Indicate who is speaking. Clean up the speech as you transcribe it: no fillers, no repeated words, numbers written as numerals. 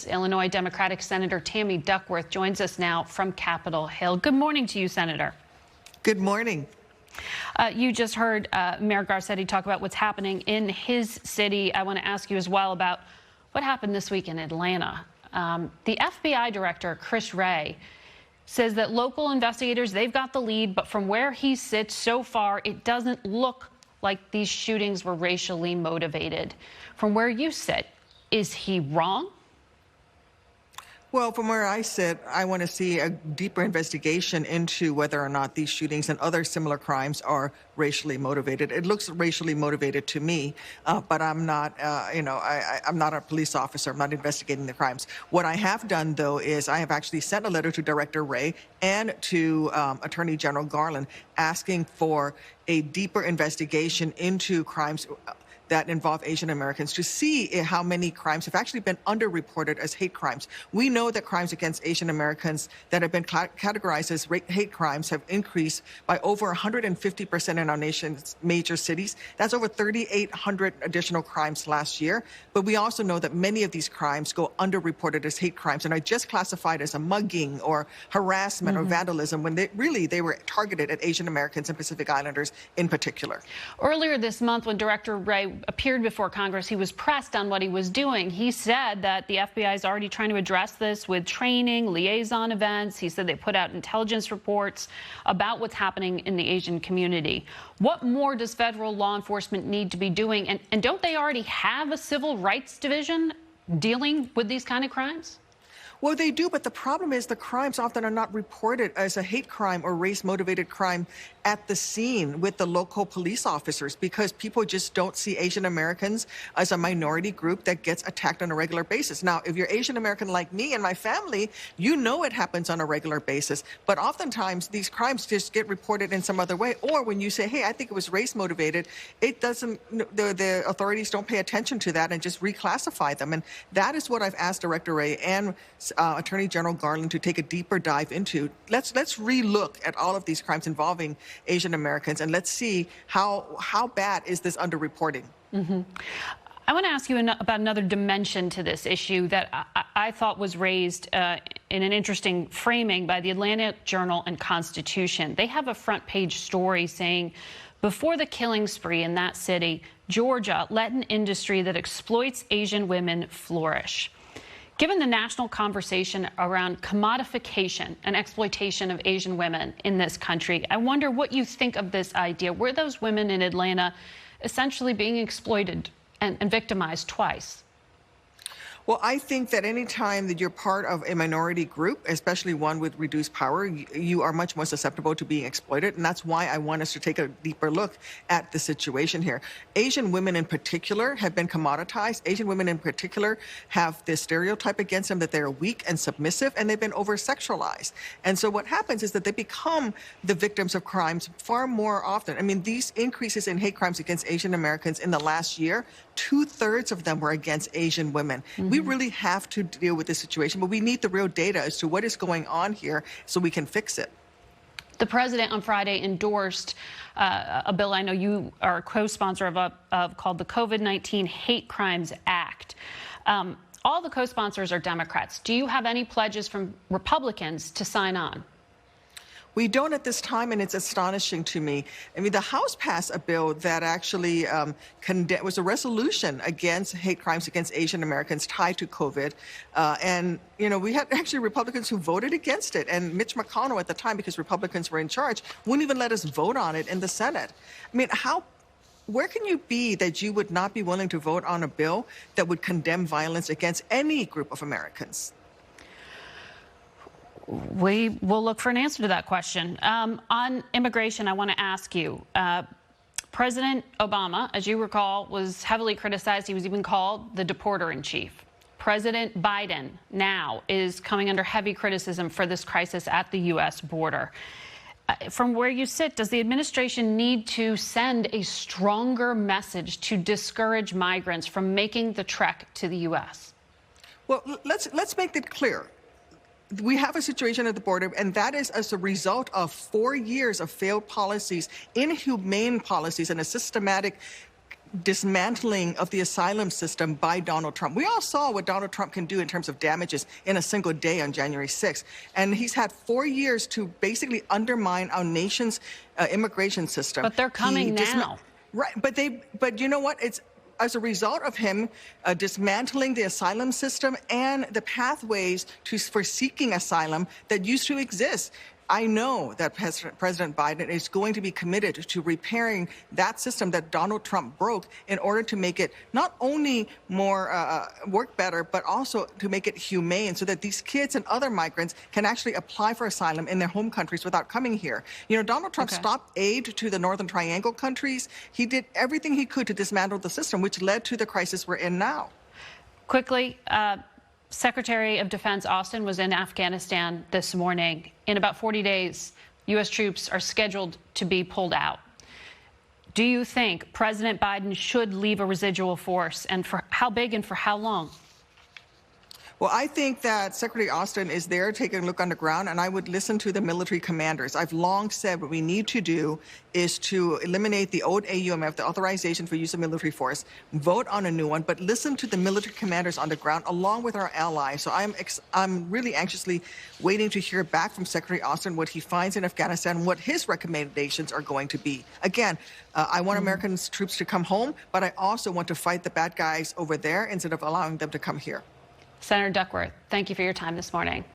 Speaker 1: Illinois Democratic Senator Tammy Duckworth joins us now from Capitol Hill. Good morning to you, Senator.
Speaker 2: Good morning.
Speaker 1: You just heard Mayor Garcetti talk about what's happening in his city. I want to ask you as well about what happened this week in Atlanta. The FBI director, Chris Wray, says that local investigators, they've got the lead, but from where he sits so far, it doesn't look like these shootings were racially motivated. From where you sit, is he wrong?
Speaker 2: Well, from where I sit, I want to see a deeper investigation into whether or not these shootings and other similar crimes are racially motivated. It looks racially motivated to me, but I'm not, I'm not a police officer. I'm not investigating the crimes. What I have done, though, is I have actually sent a letter to Director Wray and to Attorney General Garland asking for a deeper investigation into crimes that involve Asian Americans to see how many crimes have actually been underreported as hate crimes. We know that crimes against Asian Americans that have been categorized as hate crimes have increased by over 150% in our nation's major cities. That's over 3,800 additional crimes last year. But we also know that many of these crimes go underreported as hate crimes and are just classified as a mugging or harassment or vandalism when they were targeted at Asian Americans and Pacific Islanders in particular.
Speaker 1: Earlier this month, when Director Wray appeared before Congress, he was pressed on what he was doing. He said that the FBI is already trying to address this with training, liaison events. He said they put out intelligence reports about what's happening in the Asian community. What more does federal law enforcement need to be doing? And don't they already have a civil rights division dealing with these kind of crimes?
Speaker 2: Well, they do, but the problem is the crimes often are not reported as a hate crime or race-motivated crime at the scene with the local police officers because people just don't see Asian Americans as a minority group that gets attacked on a regular basis. Now, if you're Asian American like me and my family, you know it happens on a regular basis, but oftentimes these crimes just get reported in some other way. Or when you say, hey, I think it was race-motivated, it doesn't, the authorities don't pay attention to that and just reclassify them. And that is what I've asked Director Wray and Attorney General Garland to take a deeper dive into. Let's relook at all of these crimes involving Asian Americans and let's see how bad is this underreporting.
Speaker 1: I want to ask you about another dimension to this issue that I thought was raised in an interesting framing by the Atlantic Journal and Constitution. They have a front page story saying, before the killing spree in that city, Georgia let an industry that exploits Asian women flourish. Given the national conversation around commodification and exploitation of Asian women in this country, I wonder what you think of this idea. Were those women in Atlanta essentially being exploited and victimized twice?
Speaker 2: Well, I think that any time that you're part of a minority group, especially one with reduced power, you are much more susceptible to being exploited. And that's why I want us to take a deeper look at the situation here. Asian women in particular have been commoditized. Asian women in particular have this stereotype against them that they're weak and submissive, and they've been over-sexualized. And so what happens is that they become the victims of crimes far more often. I mean, these increases in hate crimes against Asian Americans in the last year, 2/3 of them were against Asian women. We really have to deal with this situation, but we need the real data as to what is going on here so we can fix it.
Speaker 1: The president on Friday endorsed a bill I know you are a co-sponsor of called the COVID-19 Hate Crimes Act. All the co-sponsors are Democrats. Do you have any pledges from Republicans to sign on?
Speaker 2: We don't at this time, and it's astonishing to me. I mean, the House passed a bill that actually was a resolution against hate crimes against Asian Americans tied to COVID. And, you know, we had actually Republicans who voted against it. And Mitch McConnell at the time, because Republicans were in charge, wouldn't even let us vote on it in the Senate. I mean, where can you be that you would not be willing to vote on a bill that would condemn violence against any group of Americans?
Speaker 1: We will look for an answer to that question. On immigration, I want to ask you, President Obama, as you recall, was heavily criticized. He was even called the deporter-in-chief. President Biden now is coming under heavy criticism for this crisis at the U.S. border. From where you sit, does the administration need to send a stronger message to discourage migrants from making the trek to the U.S.?
Speaker 2: Well, let's make it clear. We have a situation at the border, and that is as a result of 4 years of failed policies, inhumane policies, and a systematic dismantling of the asylum system by Donald Trump. We all saw what Donald Trump can do in terms of damages in a single day on January 6th. And he's had 4 years to basically undermine our nation's immigration system.
Speaker 1: But they're coming now.
Speaker 2: Right. But you know what? It's as a result of him dismantling the asylum system and the pathways for seeking asylum that used to exist. I know that President Biden is going to be committed to repairing that system that Donald Trump broke in order to make it not only more work better, but also to make it humane so that these kids and other migrants can actually apply for asylum in their home countries without coming here. You know, Donald Trump stopped aid to the Northern Triangle countries. He did everything he could to dismantle the system, which led to the crisis we're in now.
Speaker 1: Quickly, Secretary of Defense Austin was in Afghanistan this morning. In about 40 days, U.S. troops are scheduled to be pulled out. Do you think President Biden should leave a residual force, and for how big and for how long?
Speaker 2: Well, I think that Secretary Austin is there taking a look on the ground, and I would listen to the military commanders. I've long said what we need to do is to eliminate the old AUMF, the authorization for use of military force, vote on a new one, but listen to the military commanders on the ground along with our allies. So I'm really anxiously waiting to hear back from Secretary Austin what he finds in Afghanistan, what his recommendations are going to be. Again, I want American troops to come home, but I also want to fight the bad guys over there instead of allowing them to come here.
Speaker 1: Senator Duckworth, thank you for your time this morning.